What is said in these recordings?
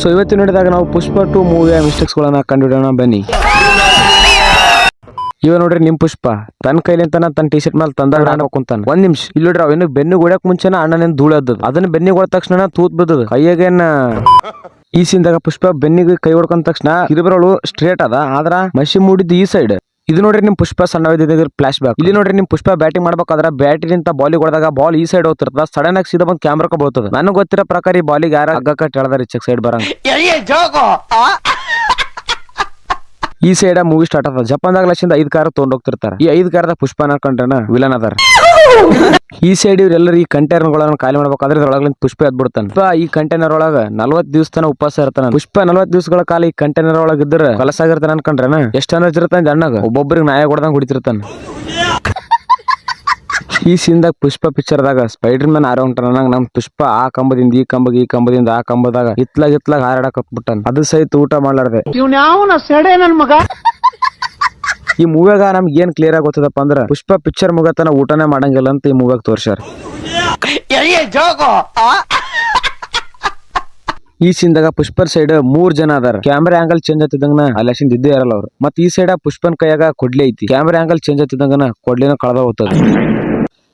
So ಇವತ್ತು ನೋಡಿದಾಗ ನಾವು ಪುಷ್ಪ 2 ಮೂವಿಯ ಮಿಸ್ಟೇಕ್ಸ್ ಗಳನ್ನ ಕಂಡುಹಿಡಿಯೋಣ ಬನ್ನಿ. ಇವ ನೋಡ್ರಿ ನಿಮ್ ಪುಷ್ಪ ತನ್ನ ಕೈಲಿಂತಾನ ತನ್ನ ಟಿ ಶರ್ಟ್ ಮೇಲೆ ತಂದ ಕುಂತಾನ. ಒಂದ್ ನಿಮಿಷ ಇಲ್ಲಿ ನೋಡ್ರಿ ಅವೇನು ಬೆನ್ನು ಹೊಡ್ಯಕ್ ಮುಂಚೆನ ಅಣ್ಣನ ಧೂಳದ್ದು ಅದನ್ನ ಬೆನ್ನಿಗೆ ಹೊಡ ತಕ್ಷಣ ತೂತ್ ಬಿದ್ದದ ಕೈಯಾಗೇನ. ಈ ಸೀನ್ದಾಗ ಪುಷ್ಪ ಬೆನ್ನಿಗೆ ಕೈ ಹೊಡ್ಕೊಂಡ ತಕ್ಷಣ ಕಿರಿಬರಳು ಸ್ಟ್ರೇಟ್ ಅದ ಆದ್ರ ಮಸಿ ಮೂಡಿದ್ದು ಈ ಸೈಡ್. ಇದು ನೋಡ್ರಿ ನಿಮ್ ಪುಷ್ಪ ಸಣ್ಣ ಫ್ಲಾಶ್ ಬ್ಯಾಕ್. ಇಲ್ಲಿ ನೋಡ್ರಿ ನಿಮ್ ಪುಷ್ಪ ಬ್ಯಾಟಿಂಗ್ ಮಾಡ್ಬೇಕಾದ್ರ ಬ್ಯಾಟಿನಿಂದ ಬಾಲಿಗೆ ಹೊಡೆದಾಗ ಬಾಲ್ ಈ ಸೈಡ್ ಹೋಗ್ತಿರ್ತದ, ಸಡನ್ ಆಗಿ ಸೀದಾ ಬಂದ್ ಕ್ಯಾಮ್ರಾಕ ಬೀಳ್ತದ. ನನಗೆ ಗೊತ್ತಿರೋ ಪ್ರಕಾರ ಈ ಬಾಲಿಗೆ ಯಾರ ಹಗ್ಗ ಕಟ್ಟಿ ಎಳ್ದಾರ ಈಚೆಕ್ ಸೈಡ್ ಬರಂಗ. ಈ ಸೈಡ್ ಮೂವಿ ಸ್ಟಾರ್ಟ್ ಆದ. ಜಪಾನ್ದಾಗ ಲಕ್ಷಿಂದ 5 ಕಾರ್ ತೊಗೊಂಡ್ ಹೋಗ್ತಿರ್ತಾರ. ಈ 5 ಕಾರದ ಪುಷ್ಪ ಅನ್ಕೊಂಡ್ರನ ವಿಲನ್ ಅದಾರ. ಈ ಸೈಡ್ ಇವ್ರೆಲ್ಲರೂ ಈ ಕಂಟೈನರ್ ಗಳನ್ನ ಖಾಲಿ ಮಾಡ್ಬೇಕಾದ್ರೆ ಇದ್ರೊಳಗಿಂದ ಪುಷ್ಪ ಎದ್ ಬಿಡ್ತಾನ. ಈ ಕಂಟೈನರ್ ಒಳಗ 40 ದಿವಸ ತನ ಉಪವಾಸ ಇರ್ತಾನ. ಪುಷ್ಪ 40 ದಿವಸಗಳ ಕಾಲ ಈ ಕಂಟೈನರ್ ಒಳಗ ಇದ್ರ ಕಲಸಾಗಿರ್ತಾನ ಅನ್ಕೊಂಡ್ರನ. ಎಷ್ಟ ಎನರ್ಜಿ ಇರ್ತಾನ ಅಣ್ಣಗ, ಒಬ್ಬೊಬ್ಬರಿಗೆ ನಾಯ ಹೊಡೆದಂಗ್ ಹೊಡಿತಿರ್ತಾನ. ಈ ಸೀನ್ದಾಗ ಪುಷ್ಪ ಪಿಕ್ಚರ್ದಾಗ ಸ್ಪೈಡರ್ ಮ್ಯಾನ್ ಆರೋ ಹೊಂಟಾನ. ನಮ್ ಪುಷ್ಪ ಆ ಕಂಬದಿಂದ ಈ ಕಂಬಗೆ, ಈ ಕಂಬದಿಂದ ಆ ಕಂಬದಾಗ ಇತ್ಲಾಗ ಹಾರಾಡಕ್ ಹತ್ಬಿಟ್ಟಾನ. ಅದು ಸಹಿತ ಊಟ ಮಾಡ್ಲಾರ್ದೆ. ಈ ಮೂವ್ಯಾಗ ನಮ್ಗೆ ಏನ್ ಕ್ಲಿಯರ್ ಆಗಿ ಗೊತ್ತದಪ್ಪ ಅಂದ್ರ ಪುಷ್ಪ ಪಿಕ್ಚರ್ ಮುಗತನ ಊಟನೇ ಮಾಡಂಗಿಲ್ಲ ಅಂತ ಈ ಮೂವ್ಯಾಗ ತೋರ್ಸ್ಯಾರ. ಈ ಸೀನ್ದಾಗ ಪುಷ್ಪರ್ ಸೈಡ್ 3 ಜನ ಅದಾರ. ಕ್ಯಾಮ್ರಾ ಆಂಗಲ್ ಚೇಂಜ್ ಆಗ್ತಿದಂಗನ ಅಲ್ಲಕ್ಷಿಂದ ಇದ್ದೇ ಇರಲ್ಲ ಅವ್ರು. ಮತ್ ಈ ಸೈಡ್ ಪುಷ್ಪನ್ ಕೈಯಾಗ ಕೊಡ್ಲಿ ಐತಿ. ಕ್ಯಾಮ್ರಾ ಆಂಗಲ್ ಚೇಂಜ್ ಆಗ್ತಿದಂಗನ ಕೊಡ್ಲಿನ ಕಳೆದ ಹೋಗ್ತದ.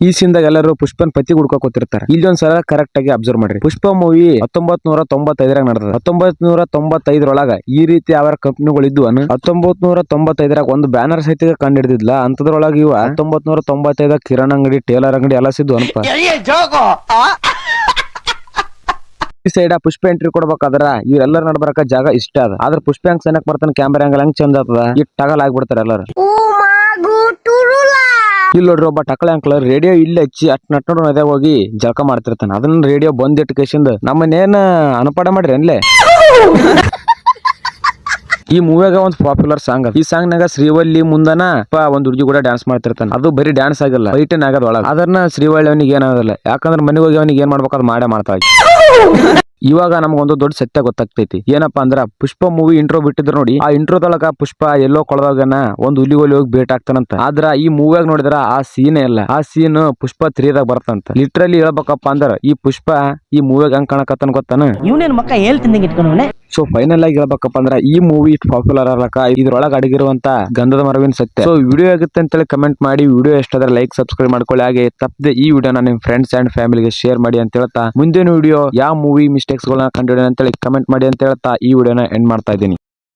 ಈ ಸೀನ್ದಾಗ ಎಲ್ಲರೂ ಪುಷ್ಪನ್ ಪತಿ ಹುಡ್ಕೋತಿರ್ತಾರ. ಇಲ್ಲಿ ಒಂದ್ಸಲ ಕರೆಕ್ಟ್ ಆಗಿ ಅಬ್ಸರ್ವ್ ಮಾಡ್ರಿ. ಪುಷ್ಪ ಮೂವಿ 1995 ನಡೆದ. 1995 ಈ ರೀತಿ ಅವರ ಕಂಪನಿಗಳಿದ್ದು 1995 ಒಂದು ಬ್ಯಾನರ್ ಸಹಿತ ಕಂಡು ಹಿಡಿದಿದ್ಲ. ಅಂತದ್ರೊಳಗೆ ಇವ 1995 ಕಿರಾಣ ಅಂಗಡಿ, ಟೇಲರ್ ಅಂಗಡಿ ಎಲ್ಲ ಸಿದ್ದು ಅನ್ಪ. ಈ ಸೈಡ್ ಪುಷ್ಪ ಎಂಟ್ರಿ ಕೊಡ್ಬೇಕಾದ್ರ ಇವ್ರೆಲ್ಲರ ನಡ್ಬರಕ ಜಾಗ ಇಷ್ಟ ಅದ. ಆದ್ರೆ ಪುಷ್ಪ ಹೆಂಗ್ ಸೆನಕ್ ಬರ್ತಾನ, ಕ್ಯಾಮ್ರಾ ಆಂಗಲ್ ಹೆಂಗ್ ಚೇಂಜ್ ಆಗ್ತದ, ಟಗಲ್ ಆಗ್ಬಿಡ್ತಾರ ಎಲ್ಲಾರು. ಇಲ್ಲಿ ನೋಡ್ರಿ ಒಬ್ಬ ಟಕಳ ಅಂಕಲ್ ರೇಡಿಯೋ ಇಲ್ಲಿ ಹಚ್ಚಿ ನಟ್ಟು ನದೇ ಹೋಗಿ ಜಳಕ ಮಾಡ್ತಿರ್ತಾನ. ಅದನ್ನ ರೇಡಿಯೋ ಬಂದ್ ಇಟ್ಕೇಶಿಂದ ನಮ್ಮನ್ನೇನ ಅನುಪಾಡ ಮಾಡ್ರಿ ಅನ್ಲೆ. ಈ ಮೂವಿಯಾಗ ಒಂದು ಪಾಪ್ಯುಲರ್ ಸಾಂಗ್ ಅದ. ಈ ಸಾಂಗ್ ನಾಗ ಶ್ರೀವಲ್ಲಿ ಮುಂದನ ಒಂದ್ ಹುಡುಗಿ ಕೂಡ ಡ್ಯಾನ್ಸ್ ಮಾಡ್ತಿರ್ತಾನ. ಅದು ಬರೀ ಡ್ಯಾನ್ಸ್ ಆಗಿಲ್ಲ, ಫೈಟನ್ ಆಗದ ಒಳಗ. ಅದನ್ನ ಶ್ರೀವಳ್ಳಿ ಅವನಿಗೆ ಏನಾಗಲ್ಲ, ಯಾಕಂದ್ರೆ ಮನೆಗೆ ಹೋಗಿ ಅವನಿಗೆ ಏನ್ ಮಾಡ್ಬೇಕು ಅದು ಮಾಡ್ತಾ ಇದ್ದ. ಇವಾಗ ನಮ್ಗೊಂದು ದೊಡ್ಡ ಸತ್ಯ ಗೊತ್ತಾಗ್ತೈತಿ. ಏನಪ್ಪಾ ಅಂದ್ರ ಪುಷ್ಪ ಮೂವಿ ಇಂಟ್ರೋ ಬಿಟ್ಟಿದ್ರು ನೋಡಿ. ಆ ಇಂಟ್ರೋದೊಳಗ ಪುಷ್ಪ ಎಲ್ಲೋ ಕೊಳದಾಗನ ಒಂದು ಹುಲಿ ಹೋಗಿ ಭೇಟಿ ಆಗ್ತಾನಂತ. ಆದ್ರ ಈ ಮೂವಿಯಾಗ ನೋಡಿದ್ರ ಆ ಸೀನ್ ಇಲ್ಲ. ಆ ಸೀನ್ ಪುಷ್ಪ 3ದಾಗ ಬರ್ತಂತ. ಲಿಟ್ರಲಿ ಹೇಳ್ಬೇಕಪ್ಪ ಅಂದ್ರ ಈ ಪುಷ್ಪ ಈ ಮೂವಿಯಾಗ ಹಂಗ್ ಕಾಣಕತ್ತಾನ ಗೊತ್ತಾನ. ಇವನೇನ್ ಮಕ್ಕ ಹೇಳ್ತೀನಿ. ಸೊ ಫೈನಲ್ ಆಗಿ ಹೇಳ್ಬೇಕಪ್ಪ ಅಂದ್ರ ಈ ಮೂವಿ ಪಾಪ್ಯುಲರ್ ಆಗ್ಲಕ್ಕ ಇದ್ರೊಳಗ ಅಡಗಿರುವಂತ ಗಂಧದ ಮರವಿನ ಸತ್ಯ. ಸೊ ವಿಡಿಯೋ ಆಗುತ್ತೆ ಅಂತೇಳಿ ಕಮೆಂಟ್ ಮಾಡಿ. ವಿಡಿಯೋ ಎಷ್ಟಾದ್ರೆ ಲೈಕ್, ಸಬ್ಸ್ಕ್ರೈಬ್ ಮಾಡ್ಕೊಳ್ಳಿ. ಹಾಗೆ ತಪ್ಪದೆ ಈ ವಿಡಿಯೋನ ನಿಮ್ ಫ್ರೆಂಡ್ಸ್ ಅಂಡ್ ಫ್ಯಾಮಿಲಿಗೆ ಶೇರ್ ಮಾಡಿ ಅಂತ ಹೇಳ್ತಾ, ಮುಂದಿನ ವಿಡಿಯೋ ಯಾವ ಮೂವಿ ಮಿಸ್ಟೇಕ್ಸ್ ಗಳನ್ನ ಕಂಡುಹಿಡಿಯೋಣ ಅಂತೇಳಿ ಕಮೆಂಟ್ ಮಾಡಿ ಅಂತ ಹೇಳ್ತಾ ಈ ವಿಡಿಯೋನ ಎಂಡ್ ಮಾಡ್ತಾ ಇದ್ದೀನಿ.